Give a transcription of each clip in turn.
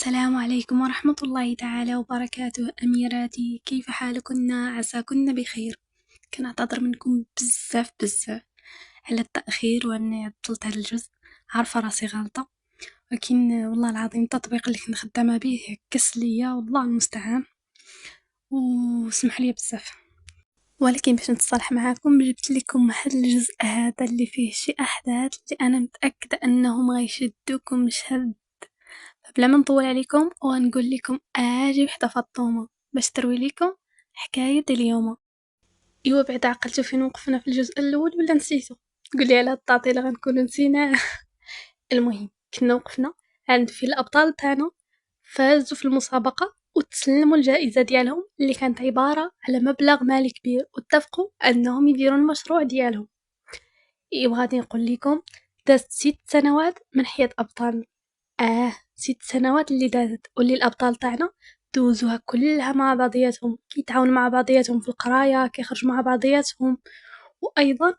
السلام عليكم ورحمة الله تعالى وبركاته. أميراتي، كيف حالكن؟ عساكن بخير. كنعتذر منكم بزاف على التأخير وأني عطلت هذا الجزء. عارفة راسي غلطة، ولكن والله العظيم التطبيق اللي كنت خدامة به كس ليا، والله المستعان، وسمح لي بزاف. ولكن باش نتصالح معاكم جبت لكم هذا الجزء هذا اللي فيه شي أحداث اللي أنا متأكدة أنهم غيشدوكم شد. بلا ما نطول عليكم وغنقول لكم اجي وحده فطومه باش تروي لكم حكايه اليوم. ايوا بعد عقلتوا فين وقفنا في الجزء الاول ولا نسيتو؟ قولي على التعطيل غنكونوا نسيناه. المهم كنا وقفنا عند في الابطال تاعنا فازوا في المسابقه وتسلموا الجائزه ديالهم اللي كانت عباره على مبلغ مالي كبير، واتفقوا انهم يديروا المشروع ديالهم. ايوا غادي نقول لكم، دازت 6 سنوات من حياة ابطالنا. 6 سنوات اللي دازت واللي الأبطال تاعنا دوزوها كلها مع بعضياتهم، كيتعاونوا مع بعضياتهم في القراية، كيخرجوا مع بعضياتهم، وأيضا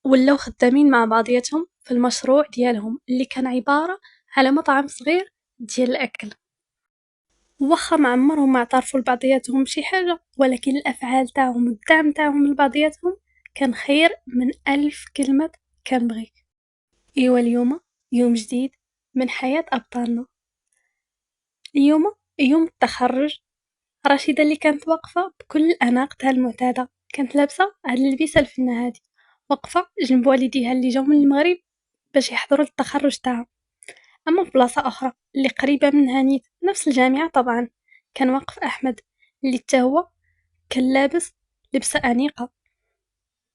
ولاو خدامين مع بعضياتهم في المشروع ديالهم اللي كان عبارة على مطعم صغير ديال الأكل. واخا ما عمرهم ما اعترفوا لبعضياتهم بشي حاجة، ولكن الأفعال تاعهم والدعم تاعهم لبعضياتهم كان خير من 1000 كلمة كنبغيك. إيوا اليوم يوم جديد من حياة أبطالنا. اليوم يوم التخرج. رشيدة اللي كانت واقفة بكل أناقتها المعتادة، كانت لابسة هاد اللبسة الفنة هادي، واقفة جنب والديها اللي جاو من المغرب باش يحضروا التخرج تاعها. أما في بلاصة أخرى اللي قريبة منها نيت نفس الجامعة طبعا، كان واقف أحمد اللي حتى هو كان لابس لبسة أنيقة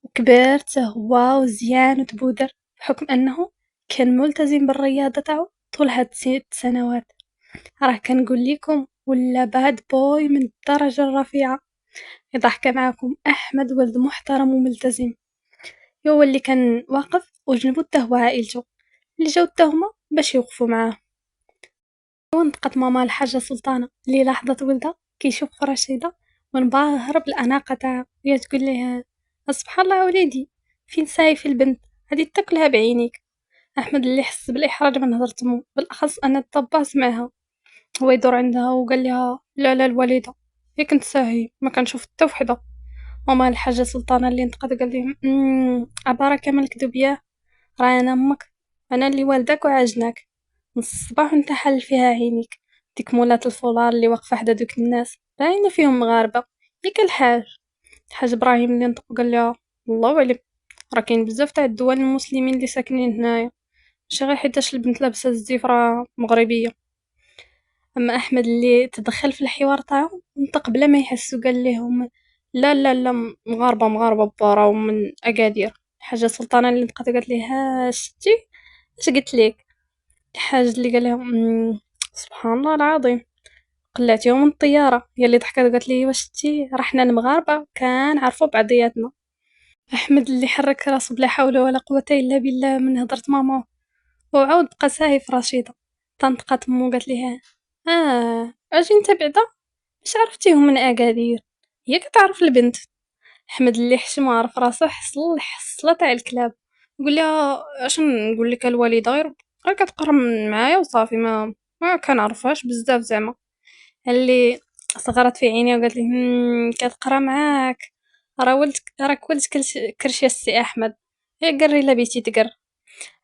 وكبير حتى هو وزيان وتبودر، بحكم أنه كان ملتزم بالرياضة تاعو طول هاد 6 سنوات. راه كنقول لكم ولا باد بوي من الدرجة الرفيعة. يضحك معاكم أحمد ولد محترم وملتزم، هو اللي كان واقف وجنبو حتى هو عائلته اللي جاو حتى هما باش يوقفوا معاه. ونطقت ماما الحاجة سلطانة اللي لاحظت ولدها كيشوف في رشيدة وانبهر بالأناقة تاعها، وهي تقول ليه سبحان الله وليدي، فين سايف البنت هادي تاكلها بعينيك. أحمد اللي حس بالإحراج من هضرة مو، بالأخص أن الطباخ سمعها، هو يدور عندها وقال لها لا الوالدة، هي كنت ساهي ما كنشوف حتى وحدة. ماما الحاجة سلطانة اللي نطقت قال لهم عبارة من الكذوب ياه، راه انا امك، انا اللي والداك وعاجناك من الصباح وانت حل فيها عينيك. ديك مولات الفولار اللي واقفه حدا دوك الناس باينه فيهم مغاربه، ياك الحاج ابراهيم اللي نطق قال لها الله اعلم، راه كاين بزاف تاع الدول المسلمين اللي ساكنين هنايا، ماشي غير حيتاش البنت لابسه الزيف راه مغربيه. اما احمد اللي تدخل في الحوار تاعهم نطق بلا ما يحسوا قال لهم لا مغاربه راهم من اكادير. الحاجه سلطانه اللي نطقت قالت لي ها شتي اش قلت لك. الحاج اللي قال لهم سبحان الله العظيم، قلعتيهم من الطياره. هي اللي ضحكت قالت لي واش شتي راه حنا المغاربه كنعرفوا بعضياتنا. احمد اللي حرك راسو بلا حول ولا قوه الا بالله من هضره ماما، وعاود بقى ساهي في رشيده. طنطقات مو قالت ليها اجي انت بعدا باش عرفتيهم من اكادير، هي كتعرف البنت. احمد اللي حشم عارف راسو حصل الحصله تاع الكلاب، يقول لها اش نقول لك الوالده غير كتقرا معايا وصافي، ما كنعرفهاش بزاف زعما. اللي صغرت في عيني وقالت لي كتقرا معاك، راه ولدك راك ولد كرش يا سي احمد، يا قري لا بيتي تقر.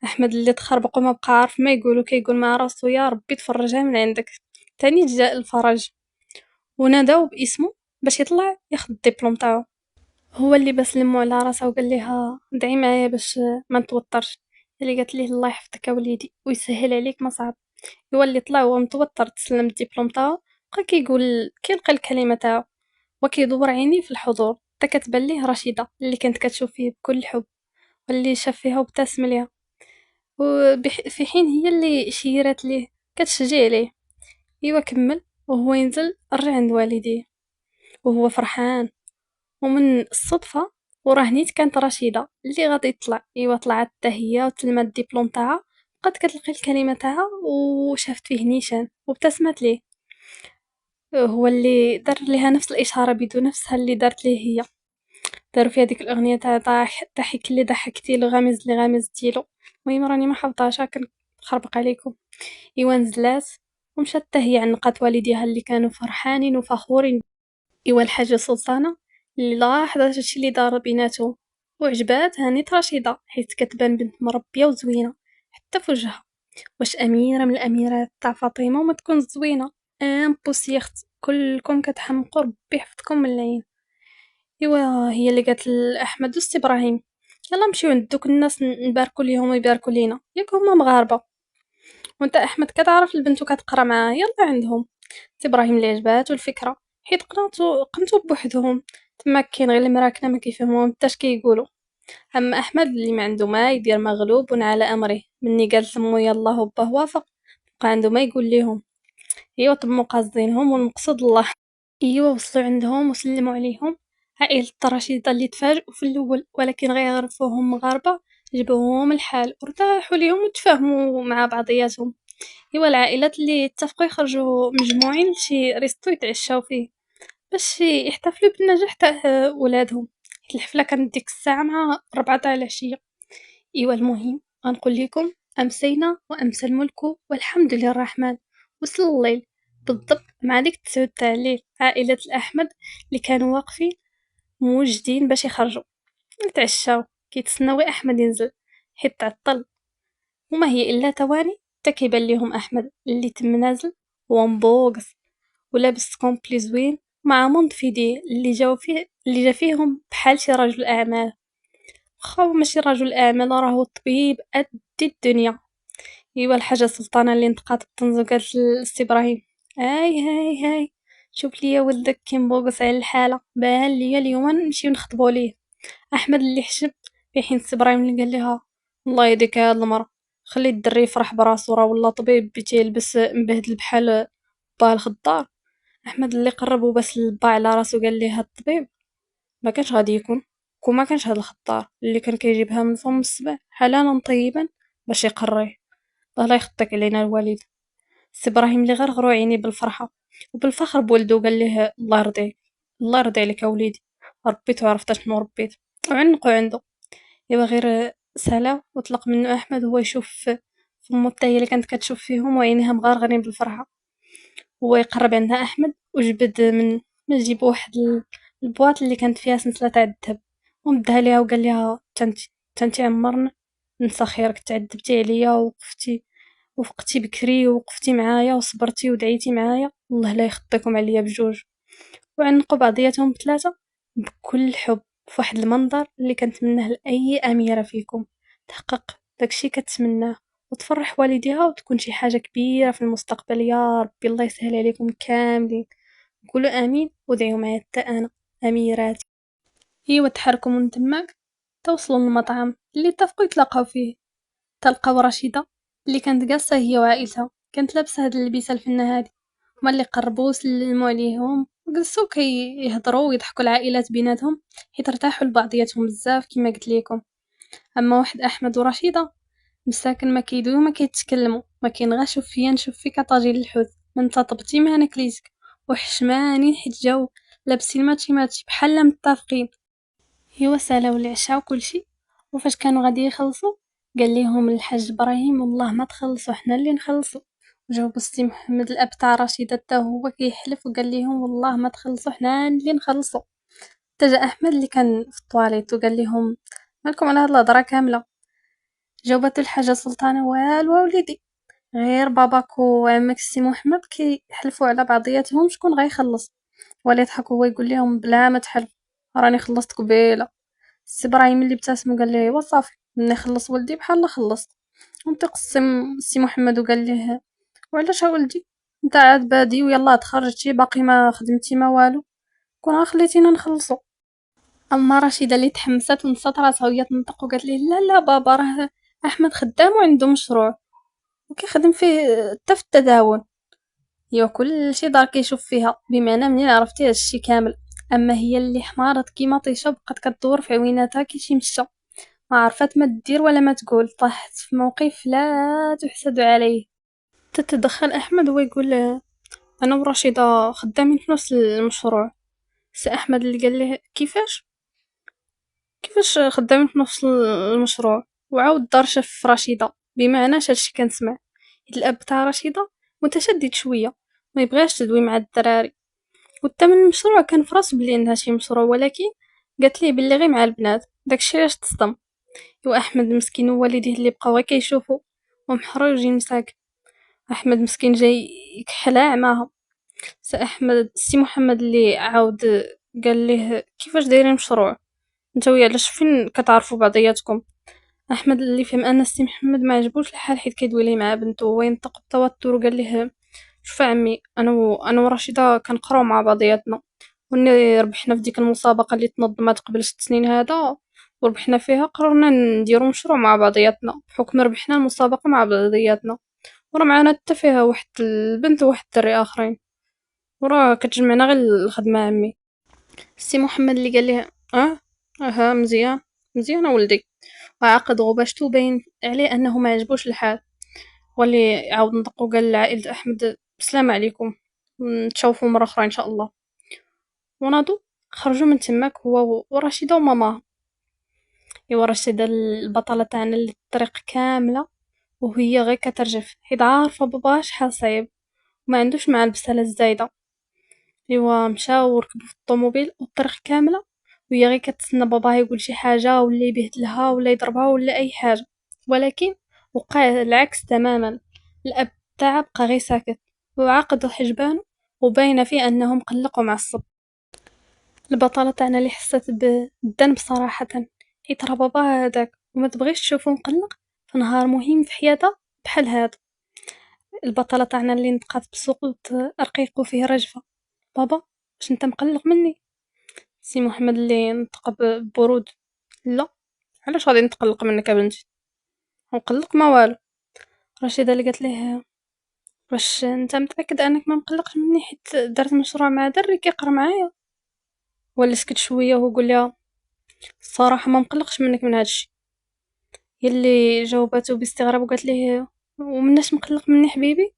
احمد اللي تخربق وما بقى عارف ما يقولو، كيقول مع راسو يا ربي تفرجها من عندك. تاني جاء الفرج وناداو باسمه باش يطلع ياخد الدبلوم تاعو. هو اللي بس لمو على راسها وقال لها دعي معايا باش ما نتوترش. اللي قالت ليه الله يحفظك يا وليدي ويسهل عليك ما صعب. هو اللي طلع وهو متوتر تسلم الدبلوم تاعو، بقى كيقول كيلقى الكلمه تاعو وكيدور عيني في الحضور، حتى كتبان ليه رشيده اللي كانت كتشوف فيه بكل حب، واللي شاف فيها وابتسم ليها، في حين هي اللي شيرت ليه كتشجع ليه. ايوا كمل وهو ينزل رجع عند والديه وهو فرحان. ومن الصدفة وراه نيت كانت رشيدة اللي غادي تطلع، ايوا طلعت حتى هي وتلمت الدبلوم تاعها، بقات كتلقي الكلمة تاعها وشافت فيه نيشان وابتسمت ليه. هو اللي دار ليها نفس الإشارة بدون نفسها اللي دارت ليه هي. داروا فيها ديك الأغنية تاع ضحك اللي ضحكتي له غامز اللي غامزتي له. المهم راني ما حافظاش كنخربق عليكم. ايوا نزلات ومشات حتى هي عنقات والديها اللي كانوا فرحانين وفخورين. إوا الحاجة سلطانة اللي لاحظت هادشي اللي دار بيناتهم وعجباتها نيت رشيدة حيت كتبان بنت مربية وزوينة حتى في وجهها. واش أميرة من الأميرات تاع فاطمة وما تكون زوينة؟ امبوسي اختي كلكم كتحمقوا ربي يحفظكم من العين. إوا هي اللي قالت لأحمد وسي إبراهيم يلا نمشيو عند دوك الناس نباركو ليهم ويباركو لينا ياك هما مغاربة، وانت أحمد كتعرف البنت وكتقرا معاه يلا عندهم. سي إبراهيم اللي عجباتو الفكرة حيت قنتو بوحدهم تما كاين غير المراكنة ما كيفهموهم حتى اش كيقولوا. أما أحمد اللي ما عنده ما يدير مغلوب على أمره مني قالت لمو يلا هو باه وافق بقى عنده ما يقول ليهم. ايوا تمو قاصدينهم والمقصود الله. ايوا وصلوا عندهم وسلموا عليهم عائلة الرشيدة اللي تفاجئوا في الاول ولكن غير عرفوهم مغاربة جبوهم الحال وارتاحوا ليهم وتفاهموا مع بعضياتهم. ايوا العائلات اللي اتفقوا يخرجوا مجموعين لشي ريستو يتعشاو فيه باش يحتفلوا بالنجاح تاع ولادهم. الحفلة كانت ديك الساعة مع 4 تاع العشية. ايوا المهم غنقول لكم امسينا وامسى الملك والحمد للرحمن. وصل الليل بالضبط مع ديك 9 تاع الليل عائلة الأحمد اللي كانوا واقفين موجدين باش يخرجوا يتعشاو كيتسناو أحمد ينزل حيت تعطل. وما هي إلا تواني حتى كيبان ليهم أحمد اللي تم نازل هو مبوقس ولابس كومبلي زوين مع مونط في يديه اللي جا فيهم بحال شي رجل أعمال. واخا هو ماشي رجل أعمال راه هو طبيب قد الدنيا. ايوا الحاجة سلطانة اللي نطقات الطنز وقالت لسي إبراهيم هاي شوف ليا ولدك كي مبوقس على الحالة بان ليا اليوم نمشيو نخطبوا ليه. أحمد اللي حشم في حين سي إبراهيم اللي قال لها الله يديك هاد المرا خلي الدري يفرح براسو راه ولا طبيب تيلبس مبهدل بحال باه الخضار. أحمد اللي قرب وبس البا على راسو قال ليه هاد الطبيب ما كانش غادي يكون كون ما كانش هاد الخضار اللي كان كيجيبها من فم السبع حلالا طيبا باش يقريه. الله يخطيك علينا الوالد. سي إبراهيم اللي غرغرو عينيه بالفرحة وبالفخر بولدو قال ليه الله يرضيك الله يرضي عليك يا وليدي ربيت وعرفت شنو ربيت وعنقو عنده. ايوا غير سالا وطلق منه احمد هو يشوف فمو حتى هي اللي كانت كتشوف فيهم وعينيها مغارغرين بالفرحة. هو يقرب عندها احمد وجبد من جيب واحد البواط اللي كانت فيها سلسلة تاع الذهب ومدها ليها وقال لها تنتي عمرنا ننسى خيرك تعذبتي عليا وفقتي بكري ووقفتي معايا وصبرتي ودعيتي معايا الله لا يخطيكم عليا بجوج. وعنقوا بعضياتهم بثلاثة بكل حب في واحد المنظر اللي كنتمناه لأي أميرة فيكم تحقق داكشي كتمناه وتفرح والديها وتكون شي حاجة كبيرة في المستقبل يا ربي. الله يسهل عليكم كاملين قولوا آمين ودعيوا معايا حتى أنا أميراتي. ايوا تحركوا من تماك توصلوا للمطعم اللي اتفقوا يتلاقاو فيه. تلقاو رشيدة اللي كانت جالسة هي وعائلتها كانت لابسة هاد اللبسة الفنة هادي. هما اللي قربوا وسلموا عليهم وجلسوا يهضروا ويضحكوا العائلات بيناتهم حيت ارتاحوا لبعضياتهم بزاف كما قلت لكم. اما واحد احمد ورشيدة مساكن ما كيدويو ما كيتكلموا ما كاين غير شوف فيا نشوف فيك طاجين الحوت ما انت طبتي ما انا كليتك وحشمانين حيت جاو لابسين ماتشي بحال متفقين. هو سالاو العشاء وكلشي وفاش كانوا غادي يخلصوا قال لهم الحاج ابراهيم والله ما تخلصوا حنا اللي نخلصوا. جاوب السي محمد الاب تاع رشيدة حتى هو كيحلف وقال لهم والله ما تخلصوا حنا اللي نخلصوا. تجا احمد اللي كان في الطواليت وقال لهم مالكم على هاد الهضره كامله. جاوبته الحاجه سلطانه والو وليدي غير باباك وعمك السي محمد كيحلفوا على بعضياتهم شكون غيخلص ولا يضحك هو يقول لهم بلا ما تحلف راني خلصت قبيله. السي ابراهيم اللي ابتسم وقال له ايوا صافي مني خلص ولدي بحال خلصت. وانت قسم السي محمد وقال له وعلاش ولدي انت عاد بادي ويلا تخرجتي باقي ما خدمتي ما والو كون خليتينا نخلصو. اما رشيدة اللي تحمست ونصات راسها وهي تنطق وقالت له لا بابا راه احمد خدام وعنده مشروع وكيخدم فيه حتى في التداول. هي كل شي دار كيشوف فيها بمعنى منين عرفتي هادشي كامل. اما هي اللي حمارت كيما طيشه بقات كدور في عويناتها كي شي مشى ما عرفت ما تدير ولا ما تقول طاحت في موقف لا تحسد عليه. تتدخل احمد ويقول انا ورشيدة خدامين في نفس المشروع. سي احمد اللي قال له كيفاش خدامين في نفس المشروع وعاود دار شاف رشيدة بمعنى هادشي كنسمع الاب تاع رشيدة متشدد شوية، ما يبغاش تدوي مع الدراري. والثمن المشروع كان في راسو بلي عندها شي مشروع، ولكن قالت ليه بلي غير مع البنات. داكشي علاش تصدم. واحمد مسكين ووالديه اللي بقاو غير كيشوفوا ومحروجين مساكن. احمد مسكين جاي يكحل معاهم. سي محمد اللي عاود قال ليه كيفاش دايرين مشروع، نتاويا علاش فين كتعرفوا بعضياتكم. احمد اللي فهم ان سي محمد ما عجبوش الحال حيت كيدوي ليه مع بنته، وينطق بتوتر وقال ليه شوف عمي، انا ورشيده كنقراو مع بعضياتنا، وني ربحنا في ديك المسابقه اللي تنظمات قبل 6 سنين هذا، وربحنا فيها قررنا نديرو مشروع مع بعضياتنا بحكم ربحنا المسابقه مع بعضياتنا، وراه معانا حتى فيها واحد البنت وواحد الدري اخرين، وراه كتجمعنا غير الخدمه عمي. سي محمد اللي قال ليه اها مزيان، مزيان ولدي، وعقد غباشته باين عليه انه ما عجبوش الحال. واللي عاود نطق وقال لعائلة احمد السلام عليكم، نتشوفوا مره اخرى ان شاء الله. وناضو خرجوا من تماك هو ورشيدة وماما. ايوا رشيدة البطلة تاعنا اللي الطريق كاملة وهي غير كترجف حيت عارفة باباها شحال صعيب وما عندوش مع البسالة الزايدة. ايوا مشاو وركبوا في الطوموبيل والطريق كاملة وهي غير كتسنى باباها يقول شي حاجة ولا يبهدلها ولا يضربها ولا اي حاجة، ولكن وقع العكس تماما. الاب تاعها بقى غير ساكت وعقد حجبانه وباينه فيه انه مقلق ومعصب. البطلة تاعنا اللي حست بالذنب صراحة حيت راه باباها هداك وما تبغيش تشوفو مقلق في نهار مهم في حياتها بحال هذا. البطلة تاعنا اللي نطقات بصوت رقيق وفيه رجفة، بابا واش انت مقلق مني؟ سي محمد اللي نطق ببرود، لا، علاش غادي نتقلق منك يا بنتي؟ مقلق ما والو. رشيدة اللي قالت ليه واش انت متاكد انك ما مقلقش مني حيت درت مشروع مع دري كيقرا معايا؟ ولا سكت شويه وهو قال لها الصراحه ما مقلقش منك من هادشي. يلي جاوبته باستغراب وقالت ليه ومناش مقلق مني حبيبي؟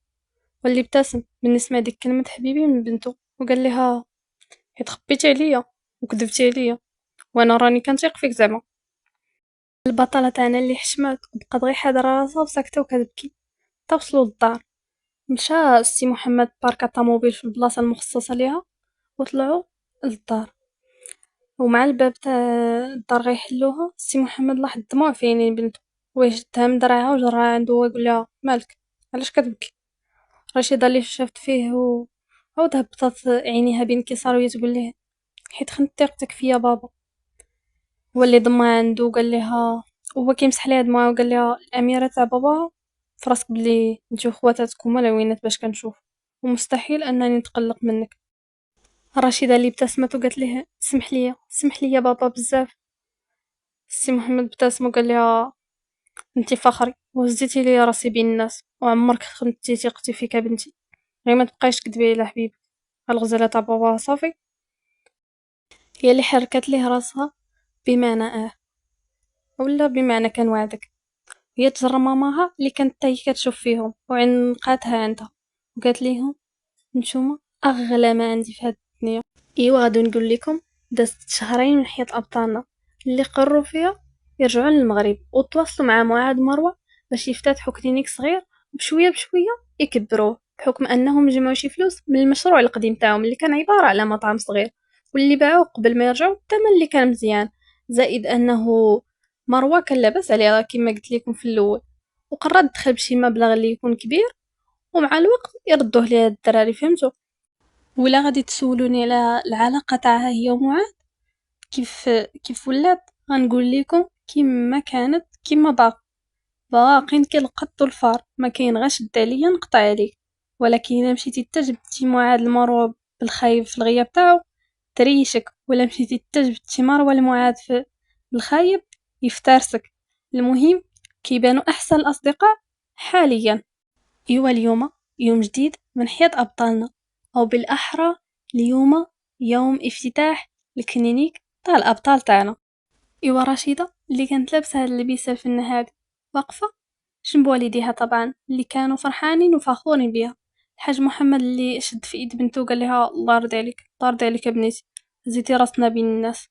واللي ابتسم من سمع ديك كلمه حبيبي من بنته وقال لها حيت خبيتي عليا وكذبتي عليا وانا راني كنثيق فيك زعما. البطله تاعنا اللي حشمات وبقات غير حاضره راسها وساكته وكتبكي. توصلوا للدار، مشى سي محمد باركا طوموبيل في البلاصه المخصصه ليها وطلعوا للدار. ومع الباب تاع الدار غيحلوها سي محمد لاحظ دموع في عينين بنته ويشدها من درعها وجرها عنده ويقول لها مالك علاش كتبكي؟ رشيدة اللي شافت فيه عاود هبطت عينيها بانكسار وهي تقول ليه حيت خنت ثقتك فيا بابا. هو اللي ضمها عنده وقال لها وهو كيمسح ليها دموعها وقال لها الاميره تاع بابا فراسك بلي نتو خواتاتكم ولا وينات باش كنشوف ومستحيل انني نتقلق منك. رشيدة اللي ابتسمت وقالت له سمح لي يا بابا بزاف. سي محمد ابتسم وقال لها انتي فخري وهزيتي لي راسي بين الناس وعمرك خنتي ثقتي فيك يا بنتي، غير ما تبقايش تكذبي على حبيبي. الغزاله تاع بابا صافي. هي اللي حركت ليه راسها بمعنى ولا بمعنى كان وعدك. هي تجرى ماماها اللي كانت تاي كتشوف فيهم وعنقاتها عندها وقالت ليهم نتوما اغلى ما عندي في هاد الدنيا. ايوا غادي نقول لكم دازت شهرين من حياة ابطالنا اللي قرروا فيها يرجعوا للمغرب وتواصلوا مع معاذ مروه باش يفتتحوا كلينيك صغير بشويه بشويه يكبروه بحكم انهم جمعوا شي فلوس من المشروع القديم تاعهم اللي كان عباره على مطعم صغير واللي باعوه قبل ما يرجعوا الثمن اللي كان مزيان، زائد انه مروه كان لاباس عليها كما قلت لكم في الاول وقررت تدخل بشي مبلغ اللي يكون كبير ومع الوقت يردوه ليها الدراري، فهمتوا؟ ولا غادي تسولوني على العلاقه تاعها هي ومعاذ كيف ولات، غنقول لكم كيما كانت كيما باقين كالقط والفار، ما كاين غير شد عليا نقطع عليك. ولكن الا مشيتي تجبدتي معاذ المروه بالخايب في الغياب تاعو تريشك، ولا مشيتي تجبدتي مروه المعاذ في الخايب يفترسك. المهم كيبانوا احسن الاصدقاء حاليا. ايوا اليوم يوم جديد من حياة ابطالنا، او بالاحرى اليوم يوم افتتاح الكلينيك تاع الابطال تاعنا. ايوا رشيدة اللي كانت لابسه هاد اللبسه الفنه هادي واقفه جنب والديها طبعا اللي كانوا فرحانين وفخورين بها. الحاج محمد اللي شد في ايد بنته وقال لها الله يرضي عليك الله يرضي عليك يا بنيتي زيتي راسنا بين الناس.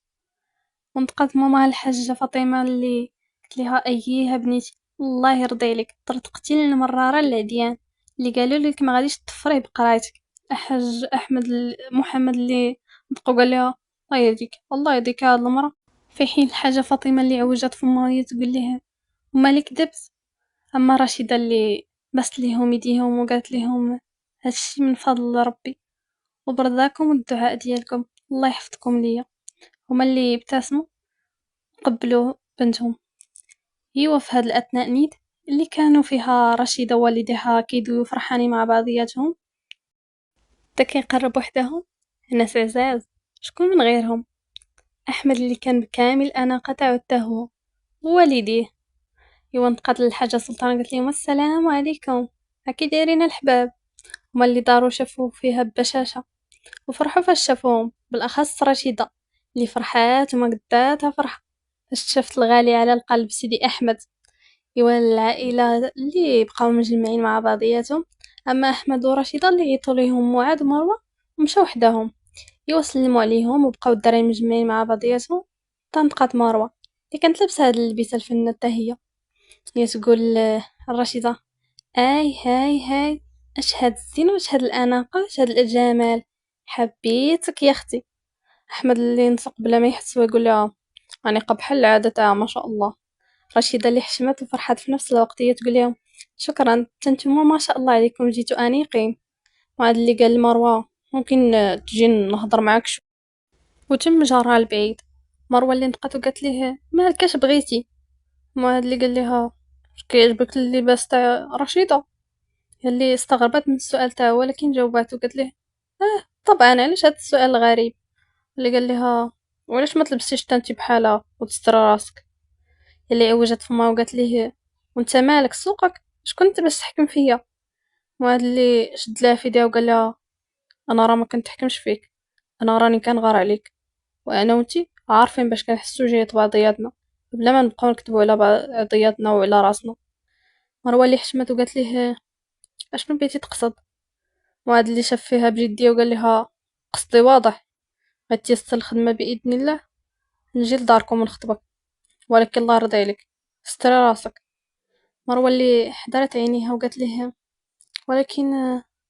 ونطقت ماما الحاجه فاطمه اللي قالت لها اييه بنيتي الله يرضي عليك طرطقتي لنا مراره العديان اللي قالوا لك ما غاديش تفري بقرايتك. الحاج محمد اللي نطقو قال لها الله يهديك هاد المراه، في حين الحاجه فاطمه اللي عوجت فمها هي تقول لها ومالك كدبت. اما رشيده اللي بس ليهم يديهم وقالت لهم هادشي من فضل ربي وبرضاكم والدعاء ديالكم، الله يحفظكم ليا. هما اللي ابتسموا قبلوا بنتهم. ايوا في هاد الاثناء نيت اللي كانوا فيها رشيده ووالديها كيدويو فرحانين مع بعضياتهم، تا كيقرب وحدهم ناس عزاز. شكون من غيرهم؟ احمد اللي كان بكامل الاناقه تاعو حتى هو ووالديه. ايوا نطقات للحاجه سلطان قالت لهم السلام عليكم، هاكي دايرين الحباب. هما اللي داروا شافوا فيها ببشاشه وفرحوا فاش شافوهم، بالاخص رشيده اللي فرحات وما قداتها فرحه فاش شافت الغالي على القلب سيدي احمد. ايوا العائله اللي بقاو مجمعين مع بعضياتهم، اما احمد ورشيده اللي عيطوا ليهم معاذ ومروه ومشاو وحدهم. ايوا سلموا عليهم وبقاو الدراري مجمعين مع بعضياتهم. طنطقات مروه اللي كانت لابسه هاد اللبسه الفنه حتى هي تقول الرشيده هاي اشهد الزين واشهد الاناقه واشهد الجمال، حبيتك يا اختي. احمد اللي نطق بلا ما يحس ويقول لها راني قبح العاده تاع ما شاء الله. رشيده اللي حشمت وفرحت في نفس الوقت هي تقول لهم شكرا تنتموا ما شاء الله عليكم جيتوا انيقين. وعاد اللي قال لمروه ممكن تجي نهضر معاك شو، وتم جارها البعيد. مروه اللي نطقت وقالت ليه مالكاش بغيتي. وعاد اللي قال لها واش كيعجبك اللباس تاع رشيده. هي اللي استغربت من السؤال تاعو ولكن جاوبات وقالت له طبعا علاش هذا السؤال الغريب. اللي قال لها وعلاش ما تلبسيش تانتي بحالها وتسترى راسك. اللي عوجت فما وقالت ليه وانت مالك سوقك شكون انت باش تحكم فيا. وهاد اللي شد لها في يديها وقال لها انا راه ما كنتحكمش فيك، انا راني كنغار عليك، وانا وانتي عارفين باش كنحسو جيت بعضياتنا بلا ما نبقاو نكذبوا على بعضياتنا وعلى راسنا. مروه اللي حشمت وقالت ليه اشنو بغيتي تقصد. وهاد اللي شاف فيها بجديه وقال لها قصدي واضح، غتيسر الخدمه باذن الله نجي لداركم ونخطبك، ولكن الله يرضي عليك استري راسك. مروه اللي حضرت عينيها وقالت له ولكن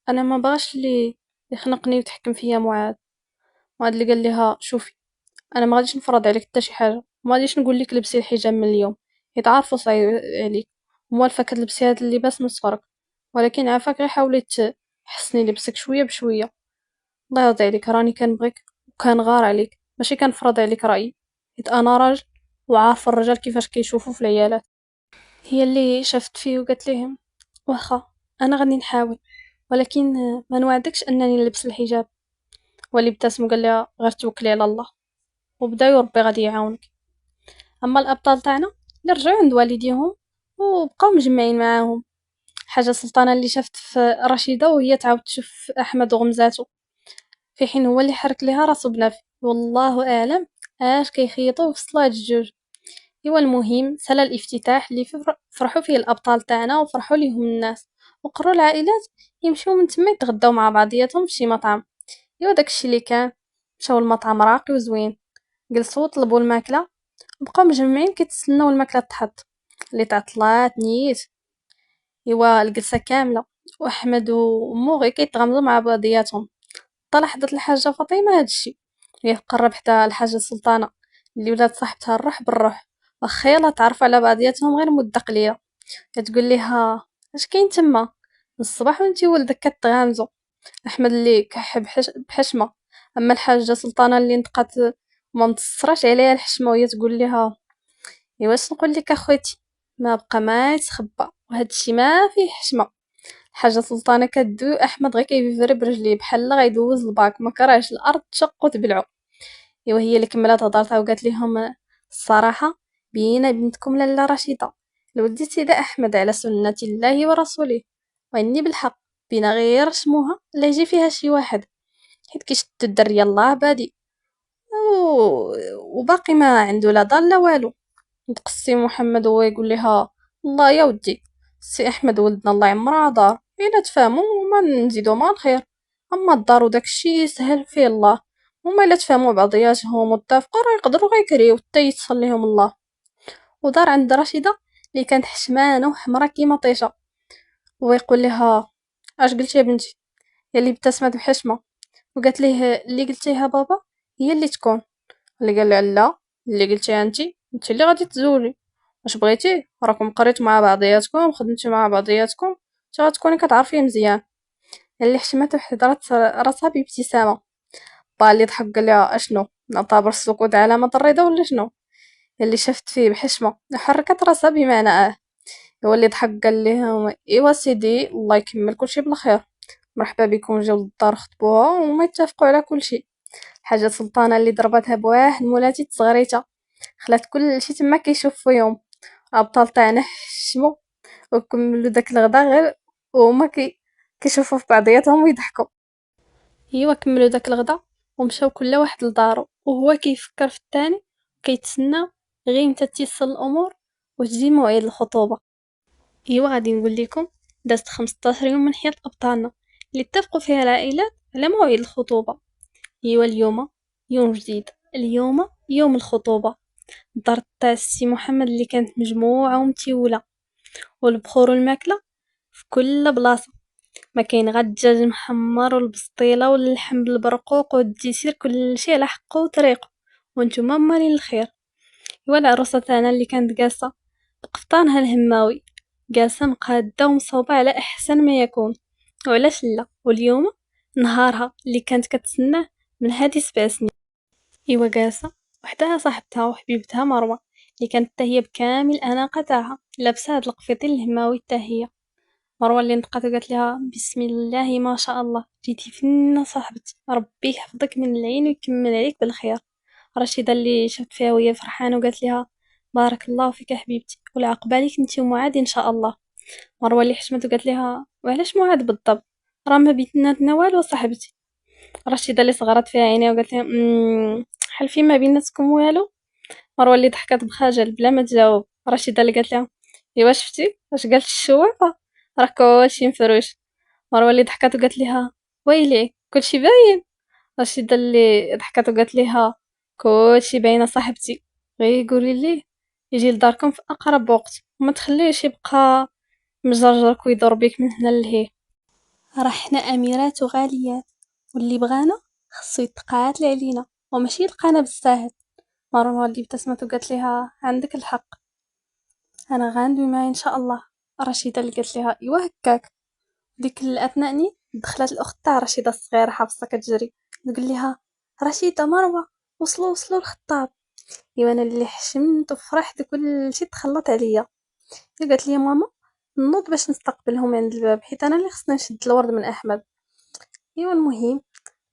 انا ما بغاش اللي يخنقني وتحكم فيا معاذ. وهاد اللي قال لها شوفي انا ما غاديش نفرض عليك حتى شي حاجه، ما غاديش نقول لك لبسي الحجاب من اليوم يتعرفوا صعيب عليك موالفه كتلبسي هاد اللباس من صغرك، ولكن عافاك غير حاولي تحسني لبسك شويه بشويه. الله يرضي عليك راني كنبغيك وكنغار عليك ماشي كنفرض عليك رايي، حيت انا راجل وعارف الرجال كيفاش كيشوفوا في العيالات. هي اللي شافت فيه وقالت لهم واخا انا غادي نحاول، ولكن ما نوعدكش انني نلبس الحجاب. واللي ابتسم وقال لها غير توكلي على الله وبدايو ربي غادي يعاونك. اما الابطال تاعنا اللي رجعوا عند والديهم وبقاو مجمعين معاهم. حاجه سلطانه اللي شافت في رشيده وهي تعاود تشوف احمد وغمزاتو، في حين هو اللي حرك ليها راسو بنفي والله اعلم اش كيخيطوا في صلاة الجوج. ايوا المهم سلا الافتتاح اللي فرحوا فيه الابطال تاعنا وفرحوا ليهم الناس، وقرروا العائلات يمشيو من تما يتغداو مع بعضياتهم في شي مطعم. ايوا داكشي اللي كان، مشاو المطعم راقي وزوين، جلسوا طلبوا الماكله وبقاو مجمعين كيتسناو الماكله تحط اللي تعطلات نيت. ايوا الجلسه كامله واحمد ومو غير كيتغمزوا مع بعضياتهم. لاحظت الحاجه فاطمه هادشي، هي تقرب حتى الحاجه سلطانه اللي ولات صاحبتها الروح بالروح، واخا يلا تعرفوا على بعضياتهم غير مده قليله. كتقول ليها اش كاين تما من الصباح وانتي ولدك كتغامزوا. احمد اللي كح بحشمه، اما الحاجه سلطانه اللي نطقات ما متصراش عليها الحشمه وهي تقول لها واش نقول لك اخوتي ما بقى ما يتخبى وهذا الشيء ما فيه حشمه. حاجه سلطانه كدو احمد غير كيفري برجليه بحال غيدوز الباك ما كرهش الارض تشق وتبلعو. ايوا هي اللي كملات هضرتها وقالت لهم الصراحه بينا بنتكم لاله رشيده لولدي سيدي احمد على سنه الله ورسوله، واني بالحق بينا غير شموها لا يجي فيها شي واحد، حيت كيشد الدريه الله بادي وباقي ما عنده لا ضال لا والو. نتقسي محمد وهو يقول لها الله يا ودي سي احمد ولدنا الله يعمرها دار الا تفاهموا وما نزيدو ما الخير، اما الدار وداك الشيء سهل فيه الله، وما الا تفاهموا بعضياتهم واتفقوا راه يقدروا غير يكريو حتى يتصل ليهم الله. ودار عند رشيده اللي كانت حشمانه وحمرا كيما طيشه ويقول لها اش قلتي يا بنتي؟ يلي ابتسمت بحشمه وقالت ليه اللي قلتيها بابا هي اللي تكون. اللي قال لها لا، اللي قلتيها انت اللي غادي تزولي. واش بغيتي راكم قريتوا مع بعضياتكم خدمتوا مع بعضياتكم، انت غتكوني كتعرفيه مزيان. اللي حشمت وحضرت راسها بابتسامه. با اللي ضحك قال لها اشنو نعتبر السكوت علامه الرضا ولا شنو؟ اللي شفت فيه بحشمه وحركت راسها بمعنى هو اللي ضحك قال لهم ايوا سيدي الله يكمل كلشي بالخير، مرحبا بكم جاو للدار خطبوها وما يتفقوا على كل شيء. حاجه سلطانه اللي ضربتها بواحد مولاتي صغيريته خلات كلشي تما كيشوف فيهم. الابطال تاعنا حشموا وكملوا داك الغدا غير وهما كيشوفوا في بعضياتهم ويضحكوا. ايوا كملوا داك الغدا ومشاو كل واحد لدارو وهو كيفكر في الثاني كيتسنى غير متى تيسر الامور وتجي موعد الخطوبه. ايوا غادي نقول لكم دازت 15 يوم من حياة ابطالنا اللي اتفقوا فيها العائلات على موعد الخطوبه. ايوا اليوم يوم جديد، اليوم يوم الخطوبه. الدار تاع السي محمد اللي كانت مجموعه ومتيوله، والبخور والماكله في كل بلاصه. ما كاين غير الدجاج محمر والبسطيله واللحم بالبرقوق والديسير كلشي على حقه وطريقه، وانتم مالين الخير. ايوا العروسه تاعنا اللي كانت جالسه بقفطانها الهماوي، جالسه مقاده ومصوبه على احسن ما يكون. وعلاش لا، واليوم نهارها اللي كانت كتسناه من هذه 7 سنين. ايوا جالسه وحدها صاحبتها وحبيبتها مروه اللي كانت حتى هي بكامل الاناقه تاعها لابسه هاد القفيطين الهماوي حتى هي. مروه اللي نطقت وقالت لها بسم الله ما شاء الله جيتي فينا صاحبتي، ربي يحفظك من العين ويكمل عليك بالخير. رشيدة اللي شفت فيها وهي فرحانه وقالت لها بارك الله فيك يا حبيبتي والعقبه ليك انت ومعاد ان شاء الله. مروه اللي حشمت وقالت لها وعلاش معاد بالضبط، راه ما بيناتنا والو صاحبتي. رشيدة اللي صغرت فيها عينيها وقالت لها حلفي ما بيناتكم والو. مروه اللي ضحكت بخجل بلا ما تجاوب. رشيدة اللي قالت لها ايوا شفتي اش قالت الشوافه، راه كلشي مفروش. مروه اللي ضحكت وقالت لها ويلي كلشي باين. رشيدة اللي ضحكت وقالت لها كلشي باينه صاحبتي، غير قولي ليه يجي لداركم في اقرب وقت وما تخليش يبقى مجرجرك ويدور بيك من هنا لهيه. راه حنا اميرات وغاليات واللي بغانا خصو يتقاتل علينا وماشي يلقانا بالساهل. مروه اللي ابتسمت وقالت لها عندك الحق، انا غندوي معايا ان شاء الله. رشيدة اللي قالت لها ايوا هكاك. ديك الاثناء دخلت الاخت تاع رشيدة الصغيره حافظه كتجري تقول لها رشيدة مروه وصلوا الخطاب. ايوا انا اللي حشمت وفرحت كلشي تخلط عليا. هي قالت لي ماما نوض باش نستقبلهم عند الباب حيت انا اللي خصني نشد الورد من احمد. ايوا المهم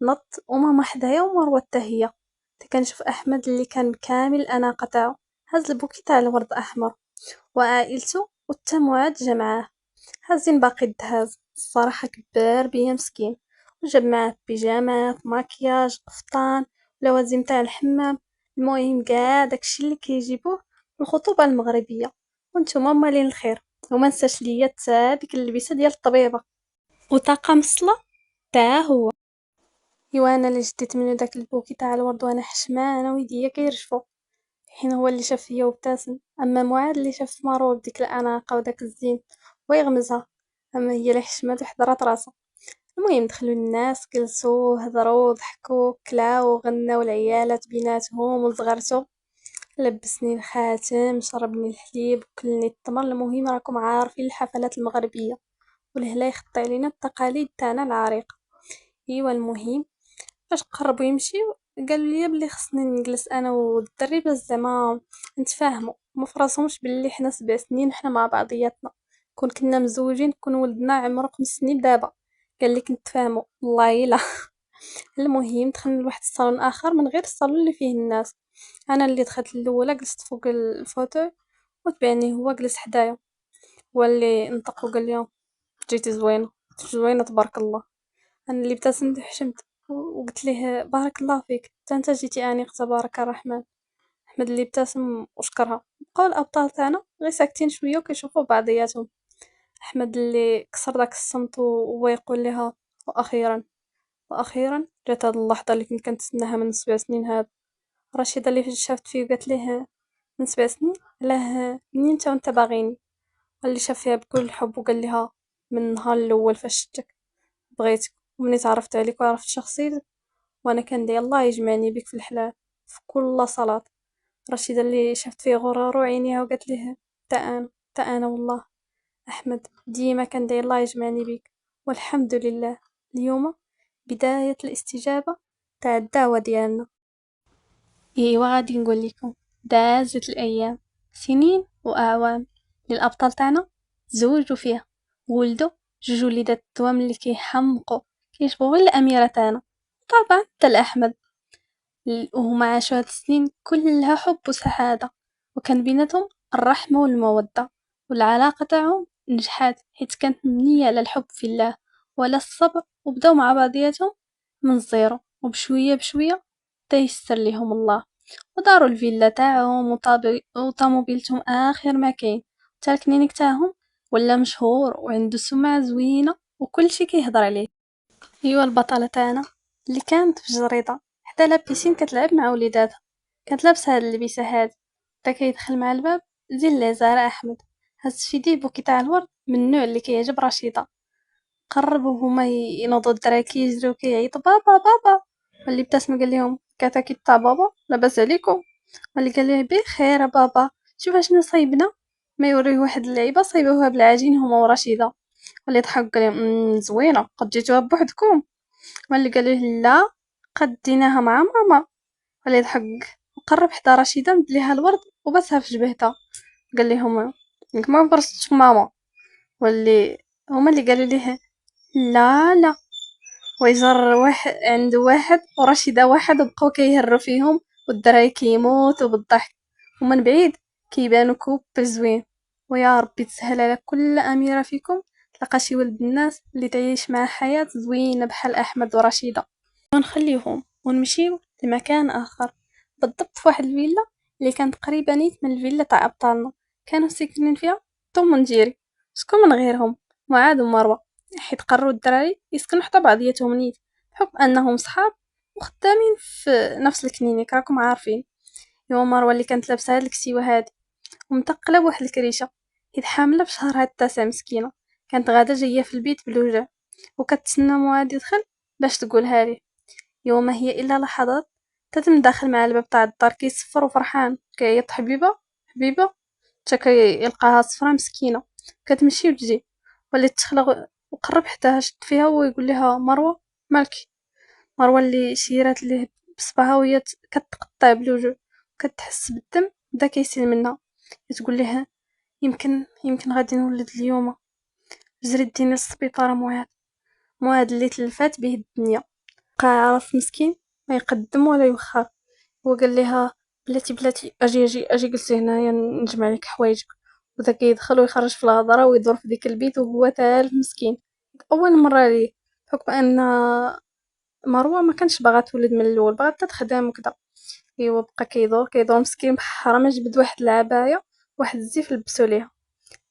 نط وماما حدايا ومروه حتى هي. كنشوف احمد اللي كان كامل الاناقه تاعو هز البوكي تاع الورد احمر وعائلته وتا معاد جا معاه هازين باقي الدهاز. الصراحه كبار بيا مسكين، وجاب معاه بيجامات ماكياج قفطان لوازم تاع الحمام. المهم كاع داكشي اللي كيجيبوه الخطوبه المغربيه. وانتم مالين الخير. وما نساش ليا حتى ديك اللبسه ديال الطبيبه وطاقم الصلاه تا هو. ايوا انا اللي شديت منو داك البوكي تاع الورد وانا حشمانه ويديا كيرجفوا، حين هو اللي شاف فيا وابتسم. اما معاد اللي شاف مروه بديك الاناقه وداك الزين ويغمزها، اما هي اللي حشمت وحضرت راسها. المهم دخلوا الناس جلسوا هضروا ضحكوا كلاو غناو العيالات بيناتهم وصغرتو. لبسني الخاتم شربني الحليب وكلني التمر. المهم راكم عارفين الحفلات المغربيه والهلا يخطي علينا التقاليد تاعنا العريقه. ايوا المهم فاش قربوا يمشيو قالوا لي بلي خصني نجلس انا والدري باش زعما نتفاهموا. ما فراسهمش بلي حنا 7 سنين حنا مع بعضياتنا، كنا مزوجين كون ولدنا عمره 5 سنين دابا قال لك نتفاهموا والله الا. المهم دخلنا لواحد الصالون اخر من غير الصالون اللي فيه الناس. انا اللي دخلت الاولى جلست فوق الفوتو وتبعني هو جلس حدايا. هو اللي نطق وقال لهم جيتي زوينه زوينه تبارك الله. انا اللي ابتسمت وحشمت وقلت ليه بارك الله فيك حتى انت جيتي انيق تبارك الرحمن. احمد اللي ابتسم وشكرها. بقاو الابطال تاعنا غير ساكتين شويه وكيشوفوا بعضياتهم. احمد اللي كسر داك الصمت وهو يقول لها واخيرا جات هاد اللحظه اللي كنت كنتسناها من 7 سنين هاد. رشيدة اللي شافت فيه وقالت ليه من 7 سنين علاه منين انت وانت باغيني. اللي شاف فيها بكل حب وقال لها من النهار الاول فاش شفتك بغيتك، ومني تعرفت عليك وعرفت شخصيتك وانا كندعي الله يجمعني بك في الحلال في كل صلاة. رشيدة اللي شفت فيه غرار عينيها وقالت له تا انا والله احمد ديما كندعي الله يجمعني بك، والحمد لله اليوم بداية الاستجابة تاع الدعوة ديالنا. ايوا غادي نقول لكم، دازت الايام سنين واعوام، للابطال تاعنا تزوجوا فيها، ولدوا جوج وليدات توام اللي كيحمقوا كيشبهوا غير الاميره تاعنا، طبعا حتى الاحمد. وهما عاشوا هاد السنين كلها حب وسعاده، وكان بيناتهم الرحمه والموده، والعلاقه تاعهم نجحات حيت كانت مبنيه على الحب في الله وعلى الصبر، وبداو مع بعضياتهم من الزيرو، وبشويه بشويه تيسر ليهم الله، وداروا الفيلا تاعهم وطوموبيلتهم اخر ما كاين، حتى الكلينيك تاعهم ولا مشهور وعنده سمعة زوينة وكل شي كيهضر عليه. ايوا البطلة تاعنا اللي كانت في جريدة حدا لابيسين كتلعب مع وليداتها، كانت لابسة هاد اللبسة هاد، بدا كيدخل مع الباب زين لي زهرة احمد هز في يديه بوكي تاع الورد من النوع اللي كيعجب رشيدة، قربوا هما ينوضوا الدراري كيجريو كيعيطوا بابا بابا، واللي ابتسم قال لهم كاتاكي تاع بابا لاباس عليكم، واللي قال ليه بخير يا بابا شوف شنو صايبنا، ما يوريه واحد اللعيبه صايبوها بالعجين هما ورشيده، واللي ضحك قال لهم زوينه قد جيتوها بوحدكم، واللي قال له لا قد ديناها مع ماما، واللي ضحك وقرب حدا رشيده مد ليها الورد وبسها في جبهتها، قال لهم ما برستش ماما، واللي هما اللي قالوا ليه لا لا، ويجر واحد عند واحد ورشيدة واحد وبقاو كيهروا فيهم، والدراري كيموتوا بالضحك، ومن بعيد كيبانوا كوبل زوين. ويا ربي تسهل على كل أميرة فيكم تلقى شي ولد الناس اللي تعيش مع حياة زوينة بحال أحمد ورشيدة. ونخليهم ونمشيو لمكان آخر، بالضبط في واحد الفيلا اللي كانت قريبة نيت من الفيلا تاع أبطالنا، كانوا ساكنين فيها توم ونجيري، شكون من غيرهم معاذ ومروة، حيت قرروا الدراري يسكنوا حتى بعضياتهم نيت بحكم انهم صحاب وخدامين في نفس الكلينيك راكم عارفين. يوم مروه اللي كانت لابسه هاد الكسيوه هادي ومتقله بواحد الكريشه، حيت حامله في شهرها التاسع مسكينه، كانت غاده جايه في البيت بلوجه وكتسنى معاذ يدخل باش تقولها ليه. يوم ما هي الا لحظات تتم داخل مع الباب تاع الدار كيصفر وفرحان كيعيط حبيبه حبيبه، حتى كيلقاها صفرا مسكينه كتمشي وتجي، ولات تخلق وقرب حتى شد فيها ويقول لها مروه مالكي، مروه اللي شيرات ليه بصبعها وهي كتقطع بلوجو كتحس بالدم بدا كيسيل منها، تقول لها يمكن غادي نولد اليوم، جري ديني للسبيطار معاد اللي تلفات به الدنيا، بقى عارف مسكين ما يقدم ولا يوخر، وقال لها بلاتي اجي جلسي هنايا نجمع لك حوايجك، وذا كيدخل ويخرج في الهضره ويدور في ديك البيت وهو تالف مسكين اول مره ليه، بحكم ان مروه ما كانش باغا تولد من الاول بغات تخدم وكذا. ايوا بقى كيدور مسكين بحرام ما جبد واحد العبايه واحد الزيف لبسوا ليها،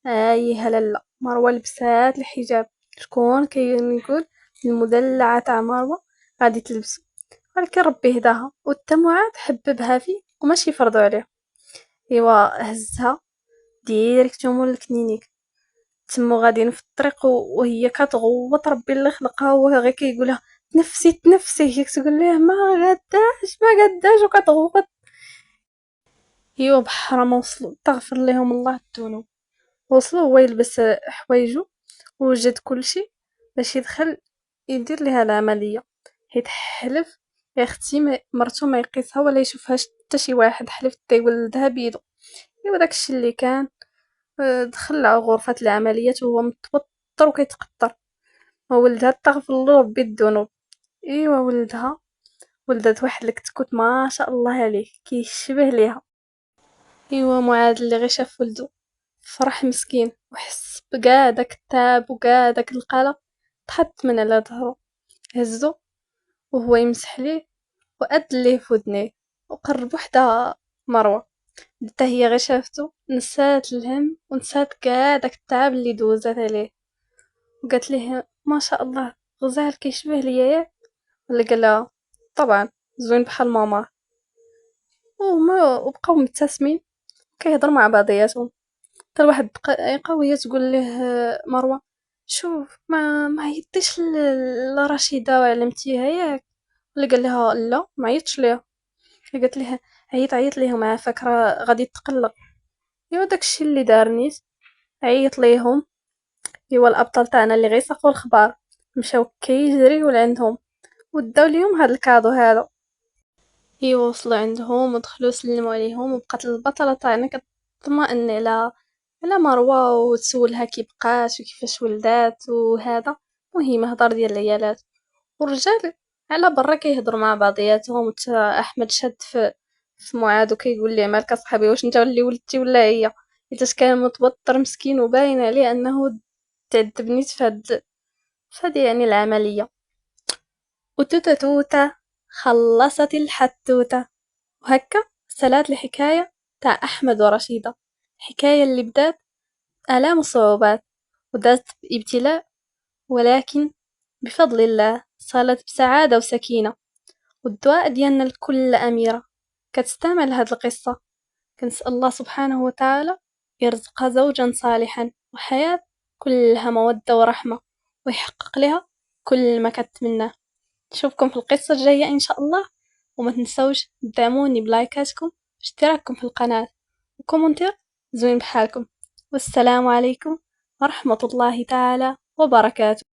هلا لا مروه لبسات الحجاب، شكون يقول المدلعه تاع مروه غادي تلبسو، ولكن ربي هداها والتموعات حببها فيه وماشي فرضوا عليه. ايوا هزها ديريكت مول الكلينيك، تمو غاديين في الطريق وهي كتغوط ربي اللي خلقها وهو غير كيقولها تنفسي هي كتقول ليه ما قداش وكتغوط. ايوا بحال ما وصلوا تغفر لهم الله الذنوب، وصلوا هو يلبس حوايجو ووجد كلشي باش يدخل يدير ليها العمليه، حيت حلف يا اختي مرتو ما يقيسها ولا يشوفها حتى شي واحد، حلف يولدها بيدو. ايوا داكشي اللي كان، دخل على غرفة العمليات وهو متوتر وكيتقطر، وولدها تغفر له ربي الذنوب. ايوا ولدت واحد الكتكوت ما شاء الله عليه كيشبه ليها. ايوا معاد اللي غير شاف ولدو فرح مسكين وحس بكاع داك التعب وكاع داك القلق، تحط من على ظهرو هزو وهو يمسح ليه وأد ليه في ودنيه، وقرب وحده مروه حتى هي غير شافتو نسات الهم ونسات كاع داك التعب اللي دوزات عليه، وقالت ليه ما شاء الله غزال كيشبه ليا ياك، ولا قالها طبعا زوين بحال ماما، وما وبقاو مبتسمين كيهضروا مع بعضياتهم، حتى الواحد دقيقه وهي تقول له مروه شوف ما عيطتيش لرشيدة وعلمتيها ياك؟ اللي قال لها لا ما عيطش ليها، اللي قالت لها عيط ليهم على فكرة غادي تقلق. ايوا داكشي اللي دار نيت، عيط ليهم. ايوا الابطال تاعنا اللي غيساقوا الخبار مشاو كيجريو لعندهم وداو ليهم هاد الكادو هذا. ايوا وصلوا عندهم ودخلوا سلموا عليهم، وبقات البطلة تاعنا كتطمئن على مروة وتسولها كي بقات وكيفاش ولدات وهذا. مهم هضر ديال العيالات، والرجال على برا كيهضروا مع بعضياتهم. احمد شاد في معاذ وكيقول ليه مالك اصاحبي، واش انت اللي ولدتي ولا هي؟ حيتاش كان متوتر مسكين وباين عليه انه تعذبنيت فهاد يعني العملية. وتوتة توتة خلصت الحتوتة. وهكا سالات الحكاية تاع أحمد ورشيدة، حكاية اللي بدات آلام وصعوبات ودازت بابتلاء، ولكن بفضل الله صارت بسعادة وسكينة. والدعاء ديالنا لكل أميرة كتستمع لهاد القصة، كنسأل الله سبحانه وتعالى يرزقها زوجا صالحا وحياة كلها مودة ورحمة، ويحقق لها كل ما كتمناه. نشوفكم في القصة الجاية إن شاء الله، وما تنسوش تدعموني بلايكاتكم واشتراككم في القناة وكومنتير زوين بحالكم. والسلام عليكم ورحمة الله تعالى وبركاته.